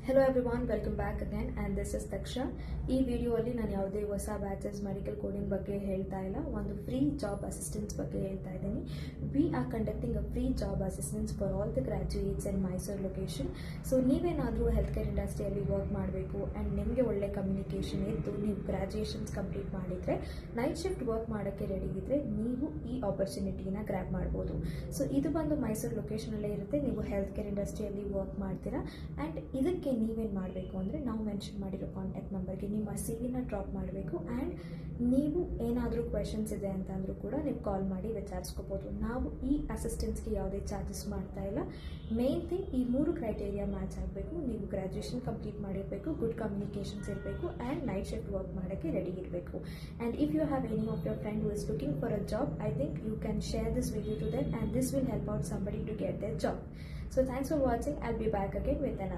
Hello everyone, welcome back again and this is Daksha. ಈ ವಿಡಿಯೋಲಿ ನಾನು ಯಾವುದೇ ಹೊಸ ಬ್ಯಾಚಸ್ ಮೆಡಿಕಲ್ ಕೋಡಿಂಗ್ ಬಗ್ಗೆ ಹೇಳ್ತಾ ಇಲ್ಲ, ಒಂದು ಫ್ರೀ ಜಾಬ್ ಅಸಿಸ್ಟೆನ್ಸ್ ಬಗ್ಗೆ ಹೇಳ್ತಾ ಇದ್ದೀನಿ. We are conducting a free job assistance for all the graduates in Mysuru location. So ನೀವೇನಾದರೂ ಹೆಲ್ತ್ ಕೇರ್ ಇಂಡಸ್ಟ್ರಿಯಲ್ಲಿ ವರ್ಕ್ ಮಾಡಬೇಕು ಆ್ಯಂಡ್ ನಿಮಗೆ ಒಳ್ಳೆ ಕಮ್ಯುನಿಕೇಷನ್ ಇದ್ದು ನೀವು ಗ್ರ್ಯಾಜುಯೇಷನ್ಸ್ ಕಂಪ್ಲೀಟ್ ಮಾಡಿದರೆ ನೈಟ್ ಶಿಫ್ಟ್ ವರ್ಕ್ ಮಾಡೋಕ್ಕೆ ರೆಡಿ ಇದ್ದರೆ ನೀವು ಈ ಆಪರ್ಚುನಿಟಿನ ಗ್ರ್ಯಾಬ್ ಮಾಡ್ಬೋದು. ಸೊ ಇದು ಬಂದು ಮೈಸೂರು ಲೊಕೇಶನಲ್ಲೇ ಇರುತ್ತೆ. ನೀವು ಹೆಲ್ತ್ ಕೇರ್ ಇಂಡಸ್ಟ್ರಿಯಲ್ಲಿ ವರ್ಕ್ ಮಾಡ್ತೀರಾ ಆ್ಯಂಡ್ ಇದಕ್ಕೆ ನೀವೇನು ಮಾಡಬೇಕು ಅಂದರೆ ನಾವು ಮೆನ್ಷನ್ ಮಾಡಿರೋ ಕಾಂಟ್ಯಾಕ್ಟ್ ನಂಬರ್ಗೆ ನಿಮ್ಮ CV-ನ ಡ್ರಾಪ್ ಮಾಡಬೇಕು ಆ್ಯಂಡ್ ನೀವು ಏನಾದರೂ ಕ್ವೆಶನ್ಸ್ ಇದೆ ಅಂತಂದರೂ ಕೂಡ ನೀವು ಕಾಲ್ ಮಾಡಿ ವಿಚಾರಿಸ್ಕೋಬೋದು. ನಾವು ಈ ಅಸಿಸ್ಟೆನ್ಸ್ಗೆ ಯಾವುದೇ ಚಾರ್ಜಸ್ ಮಾಡ್ತಾ ಇಲ್ಲ. ಮೇನ್ ಥಿಂಗ್ ಈ 3 ಕ್ರೈಟೇರಿಯಾ ಮ್ಯಾಚ್ ಆಗಬೇಕು. ನೀವು ಗ್ರ್ಯಾಜುಯೇಷನ್ ಕಂಪ್ಲೀಟ್ ಮಾಡಿರಬೇಕು, ಗುಡ್ ಕಮ್ಯುನಿಕೇಷನ್ಸ್ ಇರಬೇಕು ಆ್ಯಂಡ್ ನೈಟ್ ಶಿಫ್ಟ್ ವರ್ಕ್ ಮಾಡೋಕ್ಕೆ ರೆಡಿ ಇರಬೇಕು. And if you have any of your friend who is looking for a job, I think you can share this video to them and this will help out somebody to get their job. So thanks for watching. I'll be back again with another.